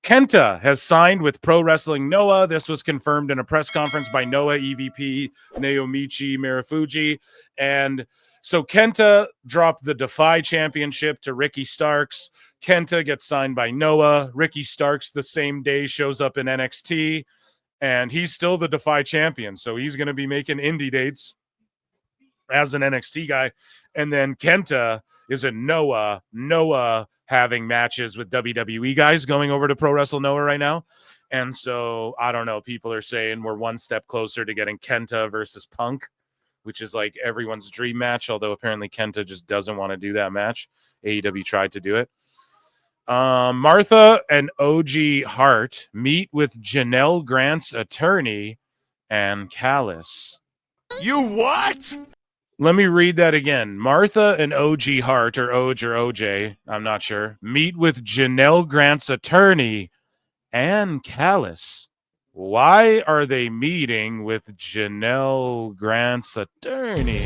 Kenta has signed with Pro Wrestling Noah. This was confirmed in a press conference by Noah EVP Naomichi Marufuji. And so Kenta dropped the Defy Championship to Ricky Starks. Kenta gets signed by Noah. Ricky Starks the same day shows up in NXT, and he's still the Defy champion. So he's going to be making indie dates as an NXT guy. And then Kenta is a Noah having matches with WWE guys going over to Pro Wrestle Noah right now. And so I don't know, people are saying we're one step closer to getting Kenta versus Punk, which is like everyone's dream match, although apparently Kenta just doesn't want to do that match. AEW tried to do it. Martha and OG Hart meet with Janelle Grant's attorney and Callis. You what? Let me read that again. Martha and OG Hart, or Oj or OJ, I'm not sure, meet with Janelle Grant's attorney and Callis. Why are they meeting with Janelle Grant's attorney?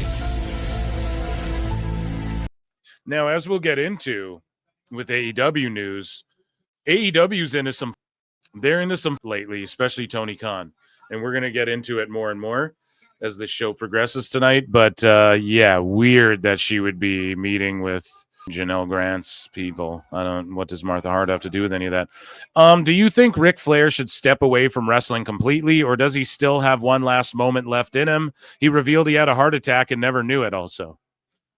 Now, as we'll get into with AEW news, AEW's into some, they're into some lately, especially Tony Khan. And we're going to get into it more and more as the show progresses tonight. But yeah, weird that she would be meeting with Janelle Grant's people. What does Martha Hart have to do with any of that? Do you think Ric Flair should step away from wrestling completely, or does he still have one last moment left in him? He revealed he had a heart attack and never knew it also.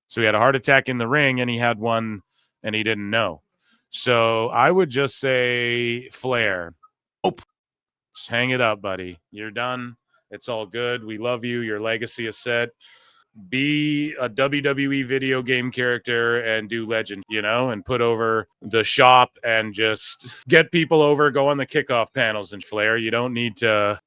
So he had a heart attack in the ring and he had one and he didn't know. So I would just say Flair. Just hang it up, buddy. You're done. It's all good. We love you. Your legacy is set. Be a WWE video game character and do legend, and put over the shop and just get people over, go on the kickoff panels. And Flair, you don't need to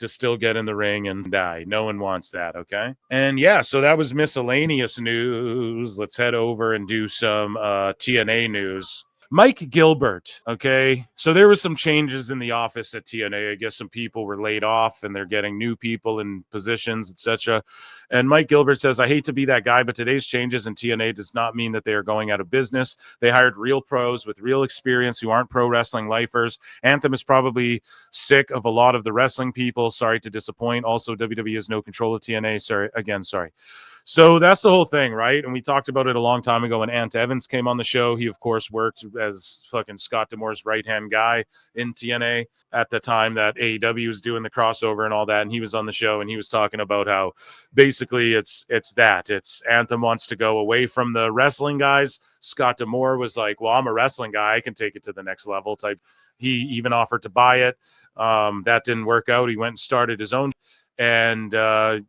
still get in the ring and die. No one wants that, okay? And yeah, so that was miscellaneous news. Let's head over and do some TNA news. Mike Gilbert, okay? So there were some changes in the office at TNA. I guess some people were laid off and they're getting new people in positions, etc. And Mike Gilbert says, I hate to be that guy, but today's changes in TNA does not mean that they are going out of business. They hired real pros with real experience who aren't pro wrestling lifers. Anthem is probably sick of a lot of the wrestling people. Sorry to disappoint. Also, WWE has no control of TNA. Sorry. So that's the whole thing, right? And we talked about it a long time ago when Ant Evans came on the show. He, of course, worked as fucking Scott D'Amore's right-hand guy in TNA at the time that AEW was doing the crossover and all that. And he was on the show and he was talking about how basically it's Anthem wants to go away from the wrestling guys. Scott D'Amore was like, well, I'm a wrestling guy. I can take it to the next level type. He even offered to buy it. That didn't work out. He went and started his own. And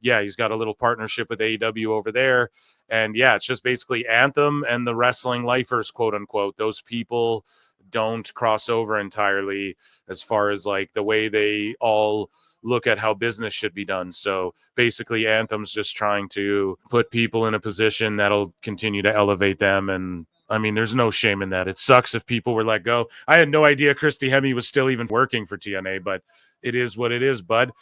he's got a little partnership with AEW over there. And yeah, it's just basically Anthem and the wrestling lifers, quote unquote. Those people don't cross over entirely as far as like the way they all look at how business should be done. So basically Anthem's just trying to put people in a position that'll continue to elevate them. And I mean, there's no shame in that. It sucks if people were let go. I had no idea Christy Hemme was still even working for TNA, but it is what it is, bud.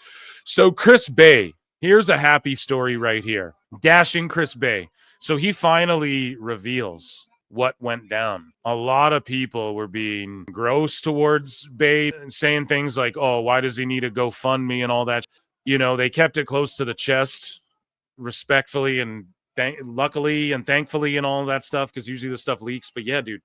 So Chris Bey, here's a happy story right here. Dashing Chris Bey. So he finally reveals what went down. A lot of people were being gross towards Bey and saying things like, oh, why does he need a GoFundMe and all that? They kept it close to the chest, respectfully and luckily and thankfully and all that stuff, because usually this stuff leaks. But yeah, dude,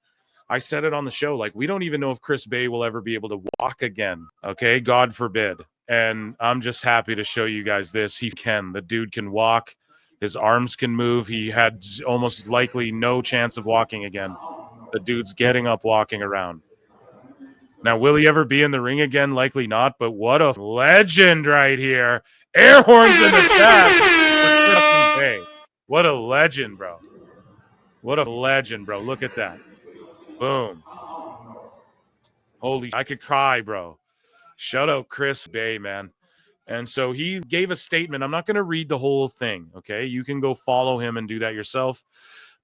I said it on the show. Like, we don't even know if Chris Bey will ever be able to walk again. Okay, God forbid. And I'm just happy to show you guys this. He can. The dude can walk. His arms can move. He had almost likely no chance of walking again. The dude's getting up, walking around. Now, will he ever be in the ring again? Likely not, but what a legend right here. Air horns in the chat for Chris Bey. What a legend, bro. What a legend, bro. Look at that. Boom. Holy, I could cry, bro. Shout out Chris Bey, man. And so he gave a statement. I'm not going to read the whole thing, okay? You can go follow him and do that yourself.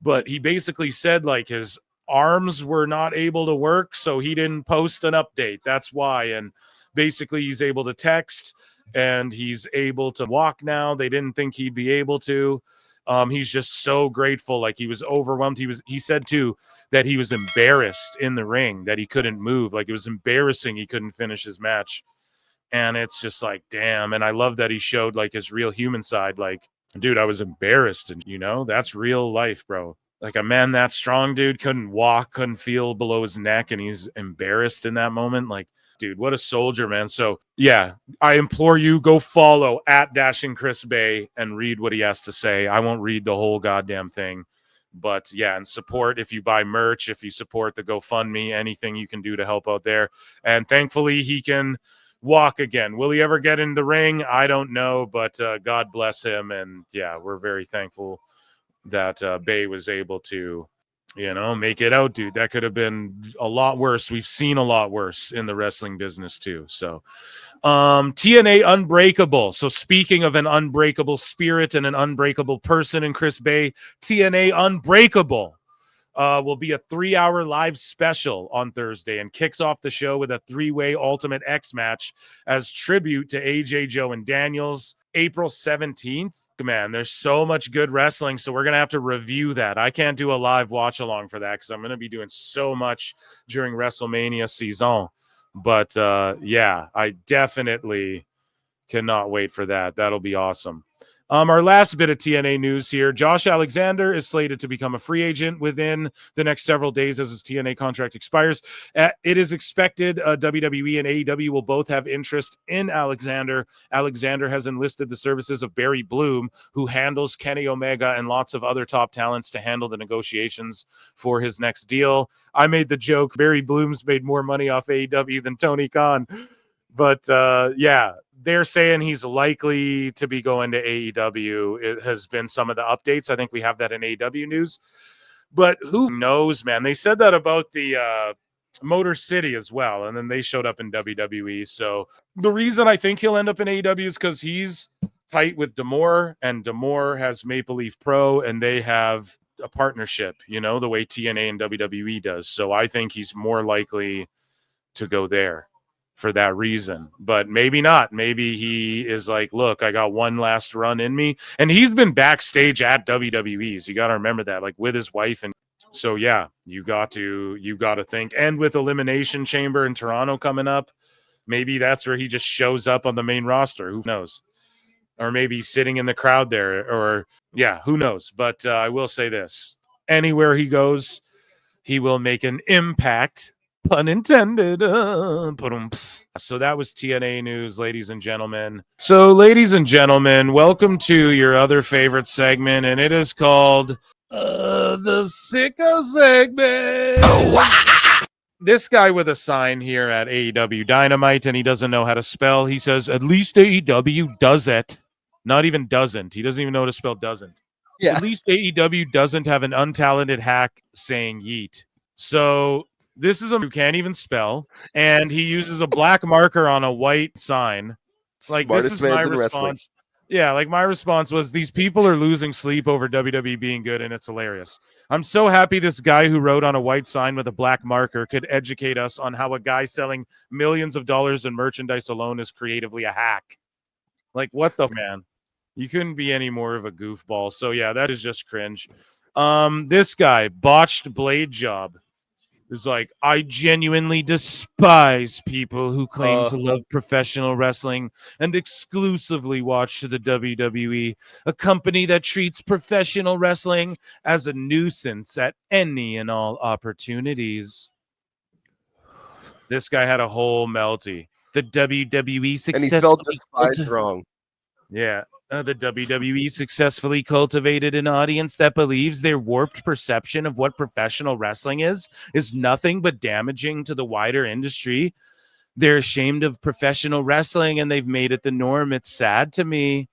But he basically said, like, his arms were not able to work, so he didn't post an update. That's why. And basically he's able to text and he's able to walk now. They didn't think he'd be able to. He's just so grateful. Like, he was overwhelmed. He said too that he was embarrassed in the ring, that he couldn't move. Like, it was embarrassing. He couldn't finish his match. And it's just like, damn. And I love that he showed like his real human side. Like, dude, I was embarrassed. And, that's real life, bro. Like, a man that strong, dude, couldn't walk, couldn't feel below his neck, and he's embarrassed in that moment. Like, dude, what a soldier, man. So, yeah, I implore you, go follow at Dashing Chris Bey and read what he has to say. I won't read the whole goddamn thing. But, yeah, and support if you buy merch, if you support the GoFundMe, anything you can do to help out there. And thankfully, he can walk again. Will he ever get in the ring? I don't know, but God bless him. And, yeah, we're very thankful that Bey was able to, make it out, dude. That could have been a lot worse. We've seen a lot worse in the wrestling business too. So TNA Unbreakable. So speaking of an unbreakable spirit and an unbreakable person in Chris Bey, TNA Unbreakable will be a 3-hour live special on Thursday and kicks off the show with a 3-way Ultimate X match as tribute to AJ, Joe, and Daniels. April 17th. Man, there's so much good wrestling, so we're going to have to review that. I can't do a live watch along for that because I'm going to be doing so much during WrestleMania season. But yeah, I definitely cannot wait for that. That'll be awesome. Our last bit of TNA news here. Josh Alexander is slated to become a free agent within the next several days as his TNA contract expires. It is expected WWE and AEW will both have interest in Alexander. Alexander has enlisted the services of Barry Bloom, who handles Kenny Omega and lots of other top talents to handle the negotiations for his next deal. I made the joke, Barry Bloom's made more money off AEW than Tony Khan. But yeah, they're saying he's likely to be going to AEW. It has been some of the updates. I think we have that in AEW news. But who knows, man? They said that about the Motor City as well. And then they showed up in WWE. So the reason I think he'll end up in AEW is because he's tight with D'Amore, and D'Amore has Maple Leaf Pro, and they have a partnership, the way TNA and WWE does. So I think he's more likely to go there for that reason, but maybe not. Maybe he is like, look, I got one last run in me, and he's been backstage at WWE's. You got to remember that, like with his wife. And so, yeah, you got to think, and with Elimination Chamber in Toronto coming up, maybe that's where he just shows up on the main roster. Who knows? Or maybe sitting in the crowd there, or yeah, who knows? But I will say this, anywhere he goes, he will make an impact. Pun intended. So that was TNA news, ladies and gentlemen. So, ladies and gentlemen, welcome to your other favorite segment, and it is called the Sicko segment. This guy with a sign here at AEW Dynamite, and he doesn't know how to spell. He says, at least AEW does it. Not even doesn't. He doesn't even know how to spell doesn't. Yeah. At least AEW doesn't have an untalented hack saying yeet. So this is a who can't even spell, and he uses a black marker on a white sign. Like, this is my response. Yeah, like my response was, these people are losing sleep over WWE being good, and it's hilarious. I'm so happy this guy who wrote on a white sign with a black marker could educate us on how a guy selling millions of dollars in merchandise alone is creatively a hack. Like, what the man? You couldn't be any more of a goofball. So yeah, that is just cringe. This guy, Botched Blade Job, is like, I genuinely despise people who claim to love professional wrestling and exclusively watch the WWE, a company that treats professional wrestling as a nuisance at any and all opportunities. This guy had a whole melty. The WWE successfully... And he spelled despise wrong. Yeah. The WWE successfully cultivated an audience that believes their warped perception of what professional wrestling is nothing but damaging to the wider industry. They're ashamed of professional wrestling and they've made it the norm. It's sad to me.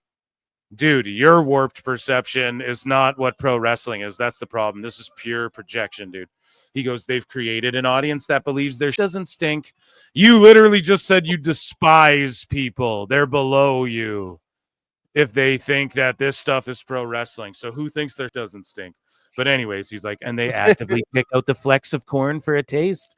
Dude, your warped perception is not what pro wrestling is. That's the problem. This is pure projection, dude. He goes, they've created an audience that believes their doesn't stink. You literally just said you despise people. They're below you if they think that this stuff is pro wrestling. So who thinks their doesn't stink? But anyways, he's like, and they actively pick out the flecks of corn for a taste,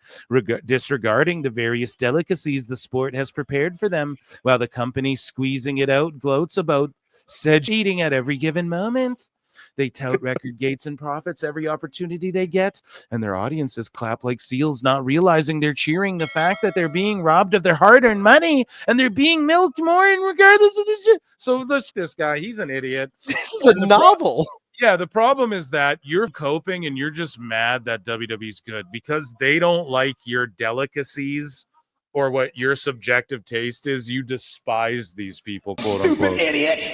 disregarding the various delicacies the sport has prepared for them, while the company squeezing it out gloats about said eating at every given moment. They tout record gates and profits every opportunity they get, and their audiences clap like seals, not realizing they're cheering the fact that they're being robbed of their hard-earned money and they're being milked more and regardless of this shit. So this guy, he's an idiot. This is a novel. Yeah, the problem is that you're coping and you're just mad that WWE's good because they don't like your delicacies or what your subjective taste is. You despise these people, quote unquote. Stupid idiot.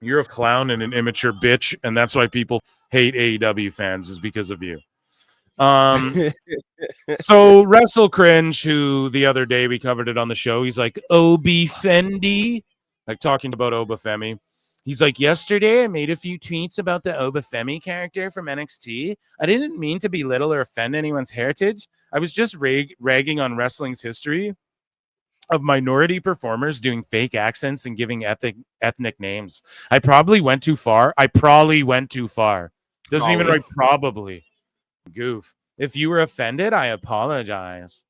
You're a clown and an immature bitch, and that's why people hate AEW fans is because of you. So Wrestle Cringe, who the other day we covered it on the show, he's like, Obi Fendi, like talking about Obafemi. He's like, yesterday I made a few tweets about the Obafemi character from NXT. I didn't mean to belittle or offend anyone's heritage. I was just ragging on wrestling's history of minority performers doing fake accents and giving ethnic names. I probably went too far. Doesn't even write probably. Goof. If you were offended, I apologize.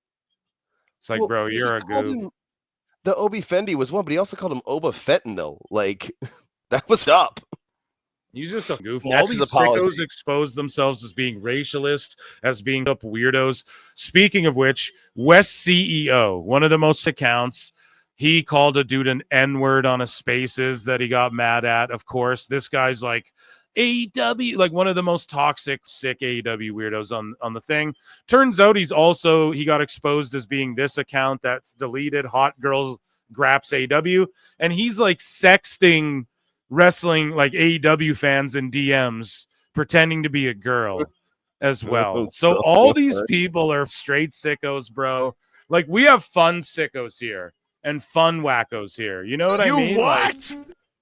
It's like, bro, you're a goof. The Obi Fendi was one, but he also called him Oba Fentanyl. Like, that was up. He's just a goof. That's all these sickos expose themselves as being racialist, as being up weirdos. Speaking of which, West CEO, one of the most accounts, he called a dude an N-word on a Spaces that he got mad at. Of course, this guy's like AEW, like one of the most toxic, sick AEW weirdos on the thing. Turns out he got exposed as being this account that's deleted, Hot Girls Graps AEW, and he's like sexting wrestling like AEW fans in DMs pretending to be a girl as well. So all these people are straight sickos, bro. Like, we have fun sickos here and fun wackos here. You know what I mean? What?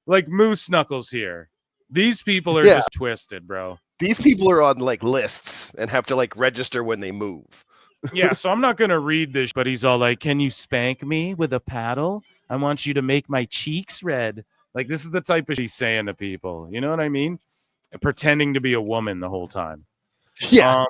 Like Moose Knuckles here. These people are just twisted, bro. These people are on like lists and have to like register when they move. Yeah, so I'm not going to read this, but he's all like, can you spank me with a paddle? I want you to make my cheeks red. Like, this is the type of shit he's saying to people. You know what I mean? Pretending to be a woman the whole time. Yeah.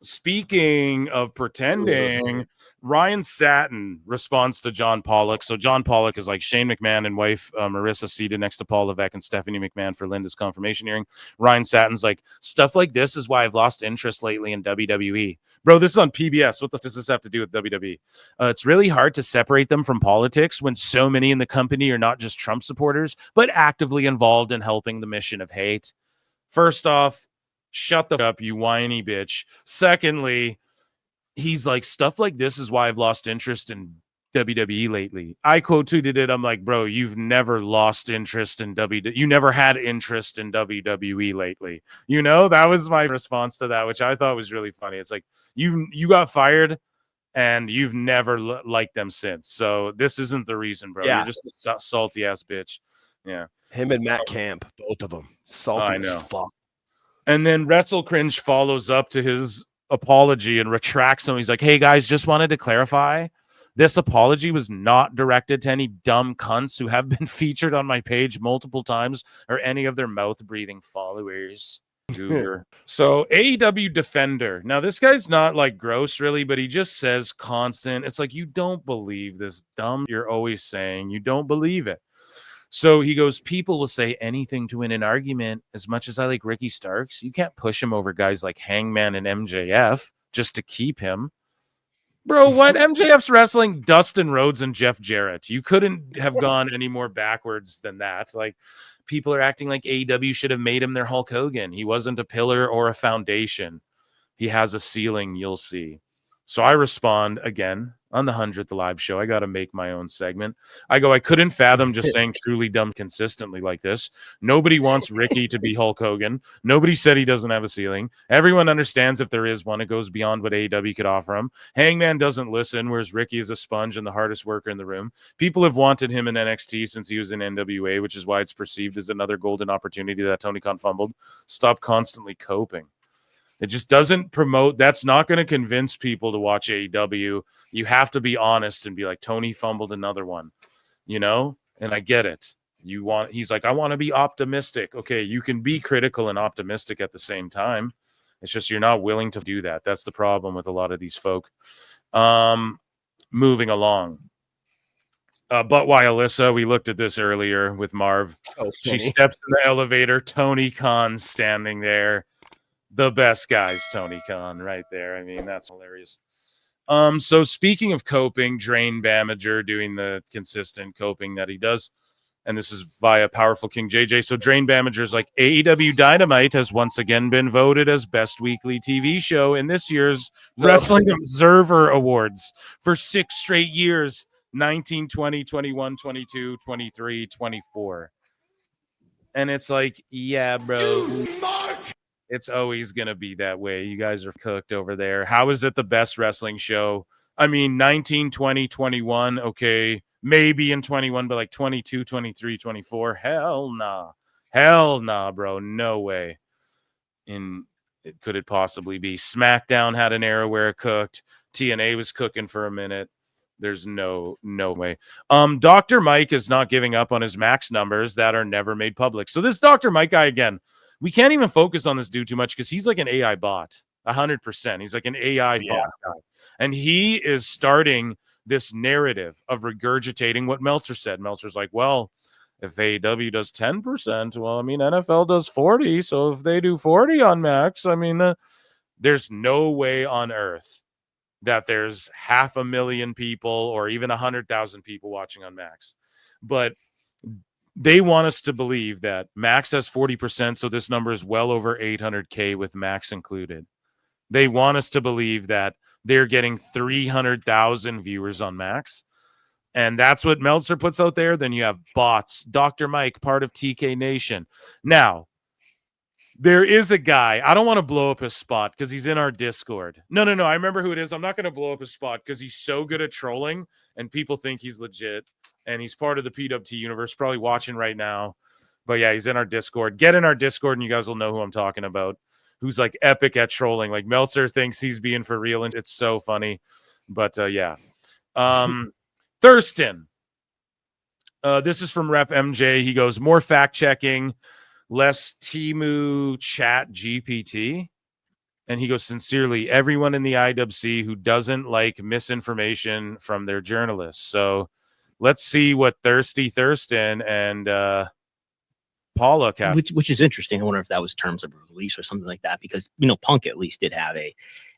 Speaking of pretending, Ryan Satin responds to John Pollock. So John Pollock is like Shane McMahon and wife Marissa seated next to Paul Levesque and Stephanie McMahon for Linda's confirmation hearing. Ryan Satin's like, stuff like this is why I've lost interest lately in WWE. Bro, this is on PBS. What the f does this have to do with WWE? It's really hard to separate them from politics when so many in the company are not just Trump supporters, but actively involved in helping the mission of hate. First off, shut the f up, you whiny bitch. Secondly, he's like, stuff like this is why I've lost interest in WWE lately. I quote tweeted it. I'm like, bro, you've never lost interest in WWE. You never had interest in WWE lately. You know, that was my response to that, which I thought was really funny. It's like, you got fired and you've never liked them since. So this isn't the reason, bro. Yeah. You're just a salty ass bitch. Yeah. Him and Matt Camp, both of them. Salty I know. as fuck. And then Wrestle Cringe follows up to his apology and retracts him. He's like, hey, guys, just wanted to clarify. This apology was not directed to any dumb cunts who have been featured on my page multiple times or any of their mouth-breathing followers. So AEW Defender. Now, this guy's not like gross, really, but he just says constant. It's like, you don't believe this dumb you're always saying. You don't believe it. So he goes, people will say anything to win an argument. As much as I like Ricky Starks, you can't push him over guys like Hangman and MJF just to keep him. Bro, what? MJF's wrestling Dustin Rhodes and Jeff Jarrett. You couldn't have gone any more backwards than that. Like, people are acting like AEW should have made him their Hulk Hogan. He wasn't a pillar or a foundation. He has a ceiling, you'll see. So I respond again on the 100th live show. I got to make my own segment. I go, I couldn't fathom just saying truly dumb consistently like this. Nobody wants Ricky to be Hulk Hogan. Nobody said he doesn't have a ceiling. Everyone understands if there is one, it goes beyond what AEW could offer him. Hangman doesn't listen, whereas Ricky is a sponge and the hardest worker in the room. People have wanted him in NXT since he was in NWA, which is why it's perceived as another golden opportunity that Tony Khan fumbled. Stop constantly coping. It just doesn't promote. That's not going to convince people to watch AEW. You have to be honest and be like, Tony fumbled another one, you know? And I get it. He's like, I want to be optimistic. Okay, you can be critical and optimistic at the same time. It's just you're not willing to do that. That's the problem with a lot of these folk. Moving along. But why Alyssa? We looked at this earlier with Marv. So She funny. steps in the elevator. Tony Khan standing there. The best guys, Tony Khan, right there. I mean, that's hilarious. So speaking of coping, Drain Bamager doing the consistent coping that he does, and this is via Powerful King JJ. So Drain Bamager's like, AEW Dynamite has once again been voted as best weekly TV show in this year's Wrestling Observer Awards for 6 straight years, 19, 20, 21, 22, 23, 24. And it's like, yeah, bro. It's always going to be that way. You guys are cooked over there. How is it the best wrestling show? I mean, 19, 20, 21, okay. Maybe in 21, but like 22, 23, 24. Hell nah. Hell nah, bro. No way. Could it possibly be? SmackDown had an era where it cooked. TNA was cooking for a minute. There's no way. Dr. Mike is not giving up on his max numbers that are never made public. So this Dr. Mike guy again, we can't even focus on this dude too much because he's like an AI bot, 100%. He's like an AI bot guy. And he is starting this narrative of regurgitating what Meltzer said. Meltzer's like, well, if AEW does 10%, well, I mean, NFL does 40. So if they do 40 on Max, I mean, there's no way on earth that there's 500,000 people or even 100,000 people watching on Max. But they want us to believe that Max has 40%, so this number is well over 800K with Max included. They want us to believe that they're getting 300,000 viewers on Max, and that's what Meltzer puts out there. Then you have bots, Dr. Mike, part of TK Nation. Now, there is a guy. I don't want to blow up his spot because he's in our Discord. No. I remember who it is. I'm not going to blow up his spot because he's so good at trolling, and people think he's legit. And he's part of the PWT universe, probably watching right now. But yeah, he's in our Discord. Get in our Discord and you guys will know who I'm talking about. Who's like epic at trolling. Like Meltzer thinks he's being for real and it's so funny. But yeah. Thurston. This is from Ref MJ. He goes, more fact checking, less Timu chat GPT. And he goes, sincerely, everyone in the IWC who doesn't like misinformation from their journalists. So let's see what Thirsty Thurston and Paula cap. Which is interesting. I wonder if that was terms of release or something like that, because Punk at least did have a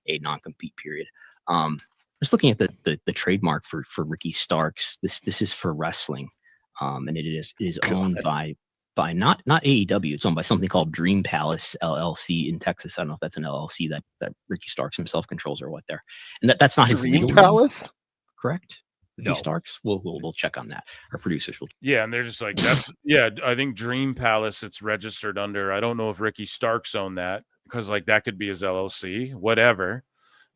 non-compete period. Just looking at the trademark for Ricky Starks. This is for wrestling, and it is owned by not AEW. It's owned by something called Dream Palace LLC in Texas. I don't know if that's an LLC that Ricky Starks himself controls or what there. And that's not his Dream Palace, name, correct? Ricky Starks. We'll check on that. Our producers will. Yeah, and they're just like, that's I think Dream Palace it's registered under. I don't know if Ricky Starks owned that because like that could be his LLC, whatever.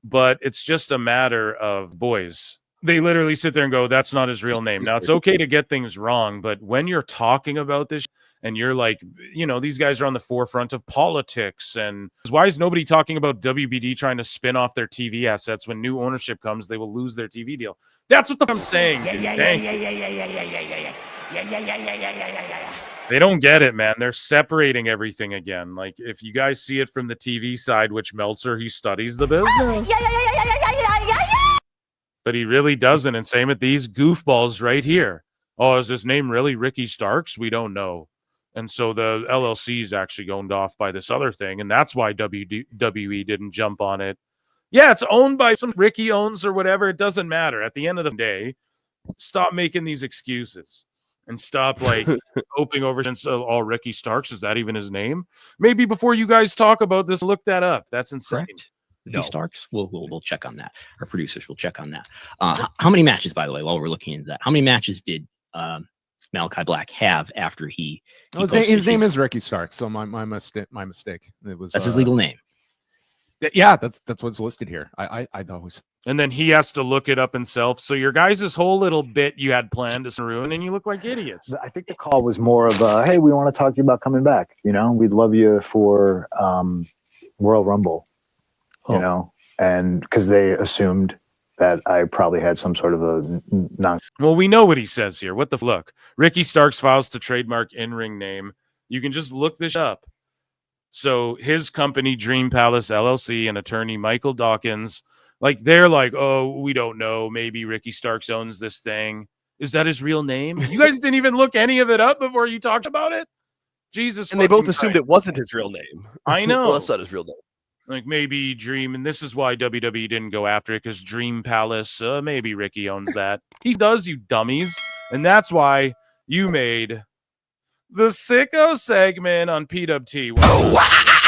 But it's just a matter of boys. They literally sit there and go, that's not his real name. Now it's okay to get things wrong, but when you're talking about this and you're like, these guys are on the forefront of politics. And why is nobody talking about WBD trying to spin off their TV assets? When new ownership comes, they will lose their TV deal. That's what I'm saying. They don't get it, man. They're separating everything again. Like, if you guys see it from the TV side, which Meltzer, he studies the business. But he really doesn't. And same with these goofballs right here. Oh, is his name really Ricky Starks? We don't know. And so the LLC is actually owned off by this other thing. And that's why WWE didn't jump on it. Yeah, it's owned by some Ricky owns or whatever. It doesn't matter. At the end of the day, stop making these excuses and stop like hoping over since all Ricky Starks. Is that even his name? Maybe before you guys talk about this, look that up. That's insane. Correct. Ricky Starks. We'll check on that. Our producers will check on that. How many matches, by the way, while we're looking into that, how many matches did Malachi Black have after he his name is Ricky Starks, so my mistake. It was that's his legal name. Yeah, that's what's listed here. I always. And then he has to look it up himself. So your guys' whole little bit you had planned is ruined, and you look like idiots. I think the call was more of a, hey, we want to talk to you about coming back. We'd love you for Royal Rumble. And because they assumed that I probably had some sort of a non. Well, we know what he says here. What the look? Ricky Starks files to trademark in-ring name. You can just look this up. So his company, Dream Palace LLC, and attorney Michael Dawkins, like they're like, oh, we don't know. Maybe Ricky Starks owns this thing. Is that his real name? You guys didn't even look any of it up before you talked about it? Jesus. And they both fucking assumed Christ. it wasn't his real name. I know. Well, that's not his real name. Like maybe Dream, and this is why WWE didn't go after it, because Dream Palace, maybe Ricky owns that. He does, you dummies. And that's why you made the Sicko segment on PWT.